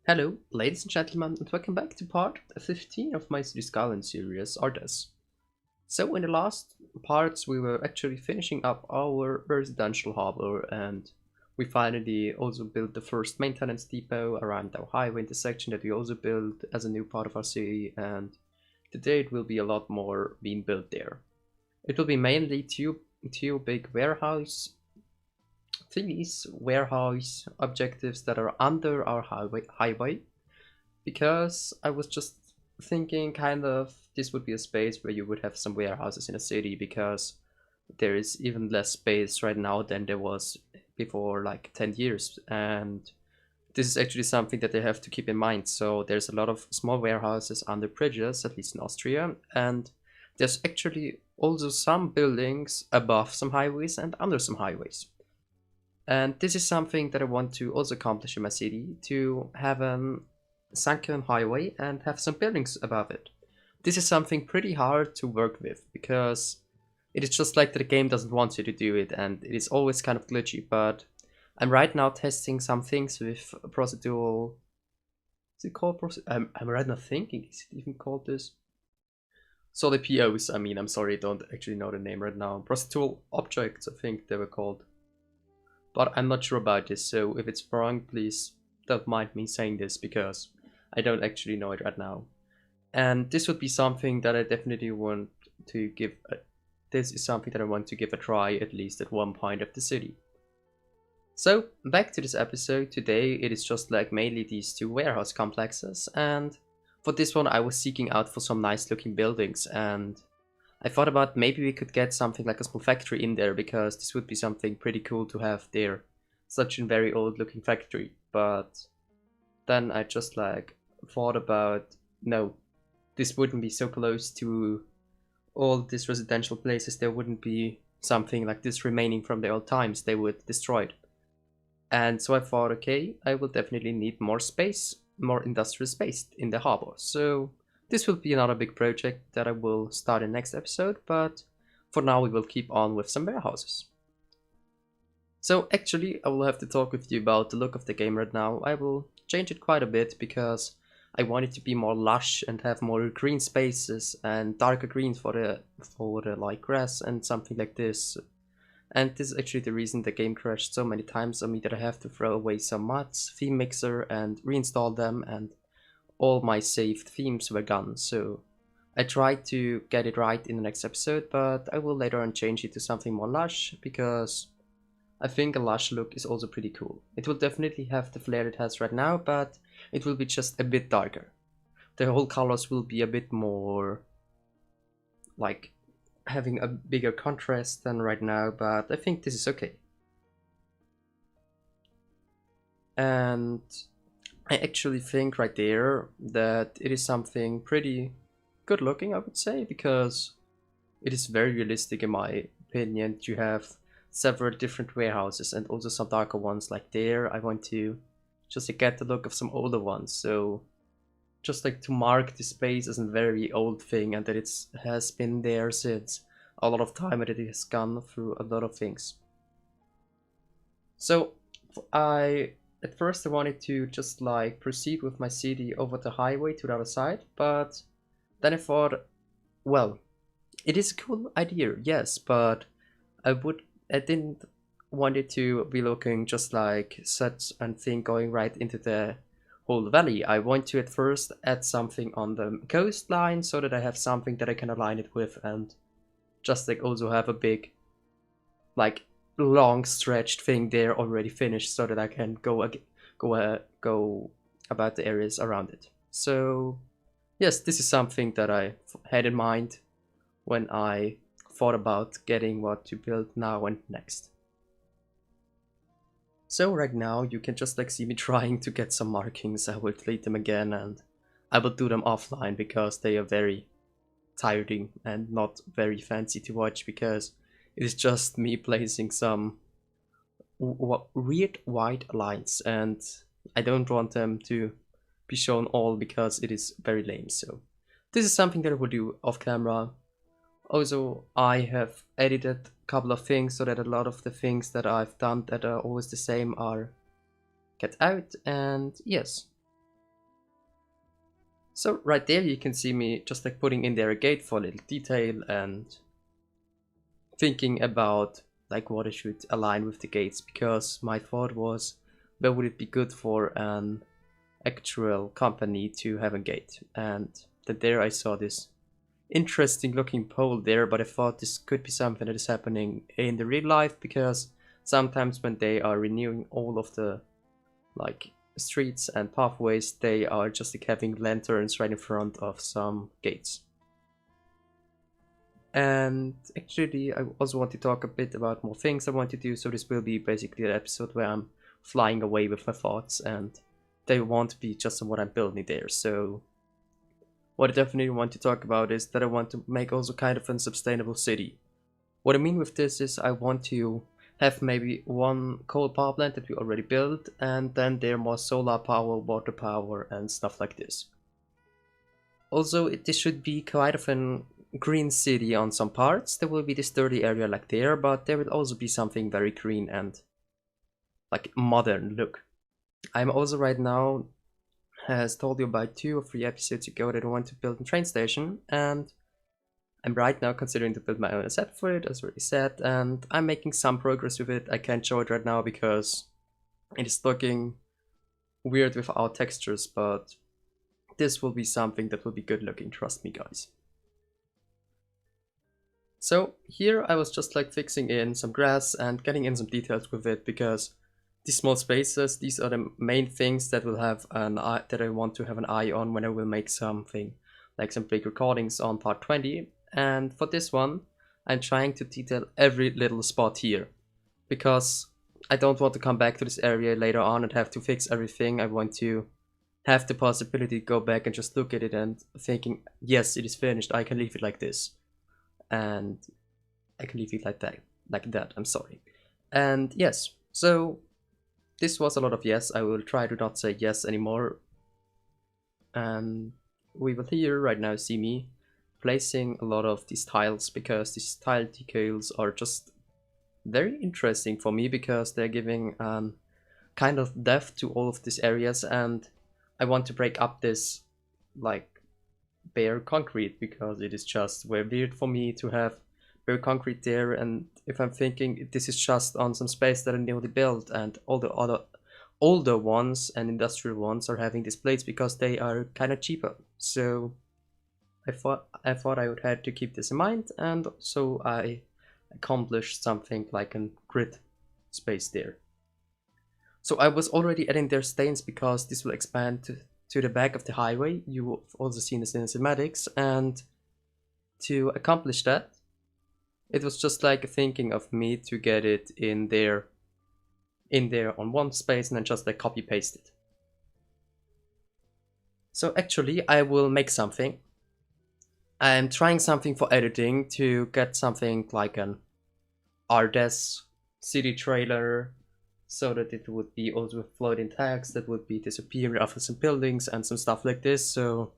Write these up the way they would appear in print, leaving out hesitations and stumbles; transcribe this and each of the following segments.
Hello, ladies and gentlemen, and welcome back to part 15 of my Cities Skylines series, Ardes. So, in the last parts, we were actually finishing up our residential harbor, and we finally also built the first maintenance depot around our highway intersection that we also built as a new part of our city, and today it will be a lot more being built there. It will be mainly two big warehouse objectives that are under our highway because I was just thinking kind of this would be a space where you would have some warehouses in a city because there is even less space right now than there was before like 10 years, and this is actually something that they have to keep in mind. So there's a lot of small warehouses under bridges, at least in Austria, and there's actually also some buildings above some highways and under some highways. And this is something that I want to also accomplish in my city, to have a sunken highway and have some buildings above it. This is something pretty hard to work with because it is just like the game doesn't want you to do it, and it is always kind of glitchy. But I'm right now testing some things with procedural. Is it called I'm right now thinking, is it even called this? Solid POs, I mean, I'm sorry, I don't actually know the name right now. Procedural objects, I think they were called. But I'm not sure about this, so if it's wrong, please don't mind me saying this because I don't actually know it right now. And this would be something that I definitely want to give a, this is something that I want to give a try at least at one point of the city. So back to this episode. Today it is just like mainly these two warehouse complexes, and for this one I was seeking out for some nice looking buildings, and I thought about maybe we could get something like a small factory in there because this would be something pretty cool to have there. Such a very old looking factory. But then I just like thought about, no, this wouldn't be so close to all these residential places. There wouldn't be something like this remaining from the old times. They would destroy it. And so I thought, okay, I will definitely need more space, more industrial space in the harbor. So this will be another big project that I will start in next episode, but for now we will keep on with some warehouses. So actually I will have to talk with you about the look of the game right now. I will change it quite a bit because I want it to be more lush and have more green spaces and darker green for the like grass and something like this. And this is actually the reason the game crashed so many times on me, that I have to throw away some mods, theme mixer, and reinstall them, and all my saved themes were gone. So I tried to get it right in the next episode, but I will later on change it to something more lush because I think a lush look is also pretty cool. It will definitely have the flair it has right now, but it will be just a bit darker. The whole colors will be a bit more like having a bigger contrast than right now, but I think this is okay. And I actually think right there that it is something pretty good looking, I would say, because it is very realistic in my opinion to have several different warehouses and also some darker ones like there. I want to just to get the look of some older ones, so just like to mark the space as a very old thing and that it has been there since a lot of time and it has gone through a lot of things. So I at first I wanted to just like proceed with my city over the highway to the other side, but then I thought, well, it is a cool idea, yes, but I didn't want it to be looking just like such a thing going right into the whole valley. I want to at first add something on the coastline so that I have something that I can align it with, and just like also have a big like long stretched thing there already finished so that I can go about the areas around it. So yes, this is something that I had in mind when I thought about getting what to build now and next. So right now you can just like see me trying to get some markings. I will delete them again and I will do them offline because they are very tiring and not very fancy to watch, because it is just me placing some weird white lines and I don't want them to be shown all because it is very lame. So this is something that I will do off camera. Also, I have edited a couple of things so that a lot of the things that I've done that are always the same are cut out, and yes. So right there you can see me just like putting in there a gate for a little detail and thinking about like what I should align with the gates, because my thought was, where would it be good for an actual company to have a gate? And then there I saw this interesting looking pole there, but I thought this could be something that is happening in the real life, because sometimes when they are renewing all of the like streets and pathways, they are just like having lanterns right in front of some gates. And actually, I also want to talk a bit about more things I want to do, so this will be basically an episode where I'm flying away with my thoughts, and they won't be just on what I'm building there. So what I definitely want to talk about is that I want to make also kind of a sustainable city. What I mean with this is I want to have maybe one coal power plant that we already built, and then there are more solar power, water power, and stuff like this. Also, this should be quite of a green city on some parts. There will be this dirty area like there, but there will also be something very green and like modern look. I'm also right now, as told you about 2 or 3 episodes ago, that I want to build a train station, and I'm right now considering to build my own setup for it, as already said, and I'm making some progress with it. I can't show it right now because it is looking weird without textures, but this will be something that will be good looking, trust me guys. So here I was just like fixing in some grass and getting in some details with it, because these small spaces, these are the main things that will have an eye, that I want to have an eye on when I will make something like some big recordings on part 20. And for this one, I'm trying to detail every little spot here, because I don't want to come back to this area later on and have to fix everything. I want to have the possibility to go back and just look at it and thinking, yes, it is finished, I can leave it like this. And I can leave it like that, I'm sorry. And yes, so this was a lot of yes. I will try to not say yes anymore. And we will here right now see me placing a lot of these tiles, because these tile decals are just very interesting for me, because they're giving kind of depth to all of these areas, and I want to break up this like bare concrete, because it is just very weird for me to have bare concrete there. And if I'm thinking this is just on some space that I newly built, and all the other older ones and industrial ones are having these plates because they are kind of cheaper. So I thought I would have to keep this in mind, and so I accomplished something like a grid space there. So I was already adding their stains, because this will expand to the back of the highway. You've also seen this in the cinematics, and to accomplish that, it was just like thinking of me to get it in there on one space and then just like copy paste it. So actually I will make something. I'm trying something for editing to get something like an Ardes city trailer, so that it would be also with floating text that would be disappearing after some buildings and some stuff like this. So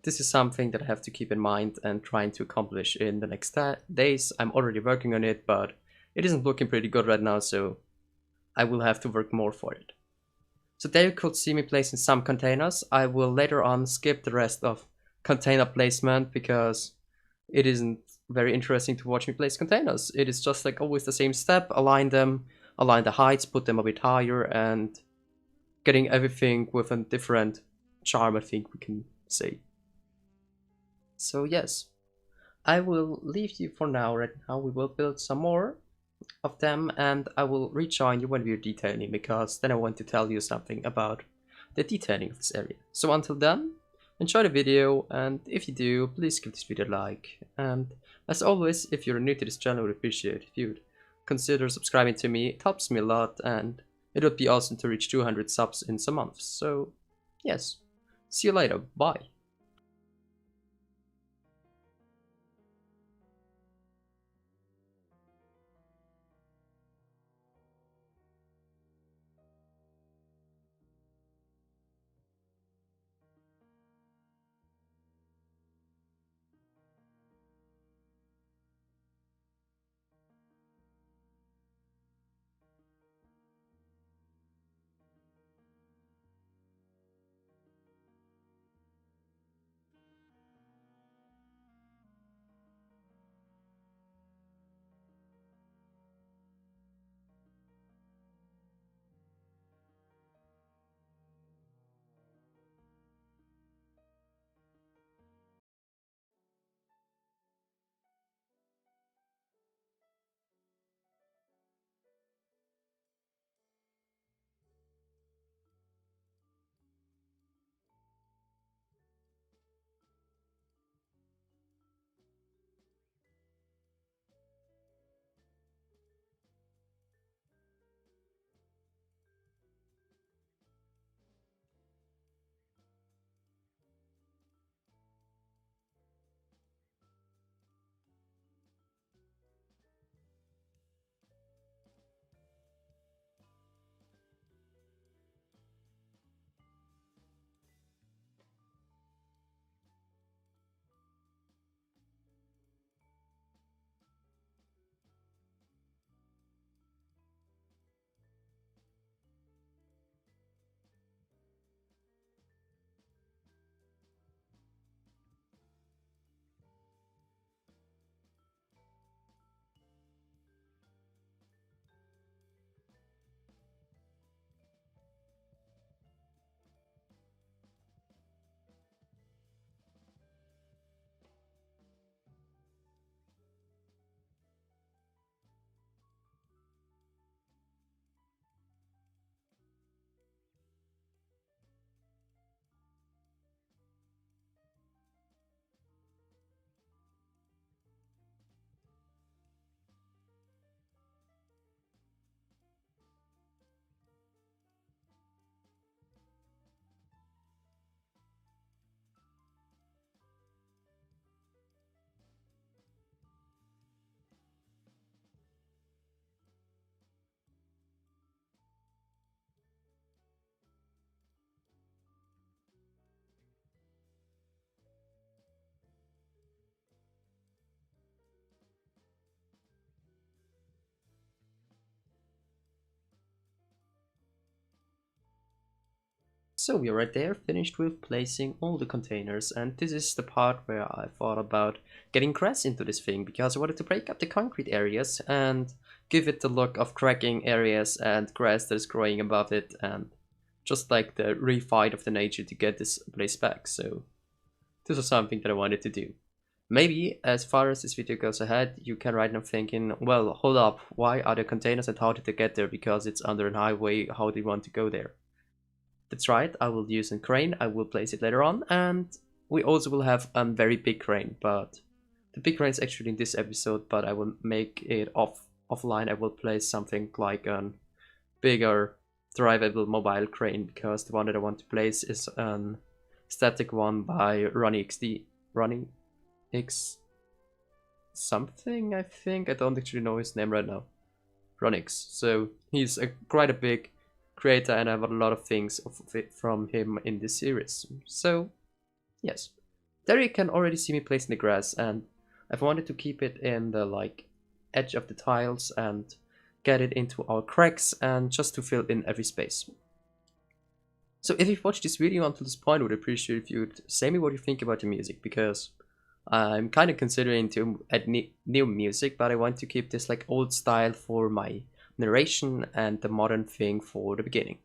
this is something that I have to keep in mind and trying to accomplish in the next days. I'm already working on it, but it isn't looking pretty good right now, so I will have to work more for it. So there you could see me placing some containers. I will later on skip the rest of container placement, because it isn't very interesting to watch me place containers. It is just like always the same step: align them, align the heights, put them a bit higher, and getting everything with a different charm, I think we can say. So yes, I will leave you for now. Right now we will build some more of them, and I will rejoin you when we're detailing, because then I want to tell you something about the detailing of this area. So until then, enjoy the video, and if you do, please give this video a like. And as always, if you're new to this channel, I would appreciate if you'd consider subscribing to me. It helps me a lot, and it would be awesome to reach 200 subs in some months. So yes, see you later, bye. So we are right there, finished with placing all the containers, and this is the part where I thought about getting grass into this thing because I wanted to break up the concrete areas and give it the look of cracking areas and grass that is growing above it, and just like the refight of the nature to get this place back. So this was something that I wanted to do. Maybe as far as this video goes ahead, you can right now thinking, well, hold up, why are there containers and how did they get there? Because it's under a highway, how do you want to go there? That's right, I will use a crane, I will place it later on, and we also will have a very big crane, but the big crane is actually in this episode, but I will make it offline. I will place something like a bigger drivable mobile crane, because the one that I want to place is a static one by Ronnie X something, I think. I don't actually know his name right now. Ronix. So he's quite a big creator, and I have a lot of things from him in this series. So yes, there you can already see me placing the grass, and I've wanted to keep it in the edge of the tiles and get it into our cracks and just to fill in every space. So if you've watched this video until this point, I would appreciate if you'd say me what you think about the music, because I'm kind of considering to add new music, but I want to keep this old style for my narration and the modern thing for the beginning.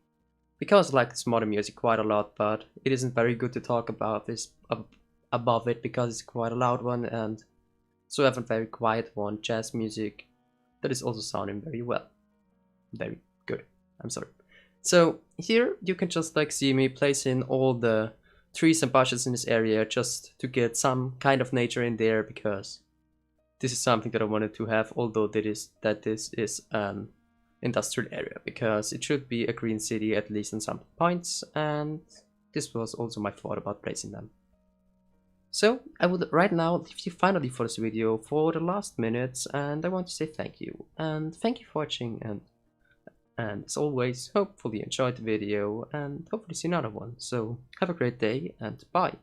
Because I like this modern music quite a lot, but it isn't very good to talk about this above it because it's quite a loud one, and so I have a very quiet one, jazz music, that is also sounding very well. Very good, I'm sorry. So here you can just see me placing all the trees and bushes in this area just to get some kind of nature in there, because this is something that I wanted to have, although this is an industrial area, because it should be a green city at least in some points, and this was also my thought about placing them. So I would right now leave you finally for this video for the last minutes, and I want to say thank you, and thank you for watching, and as always, hopefully you enjoyed the video and hopefully see another one. So have a great day and bye.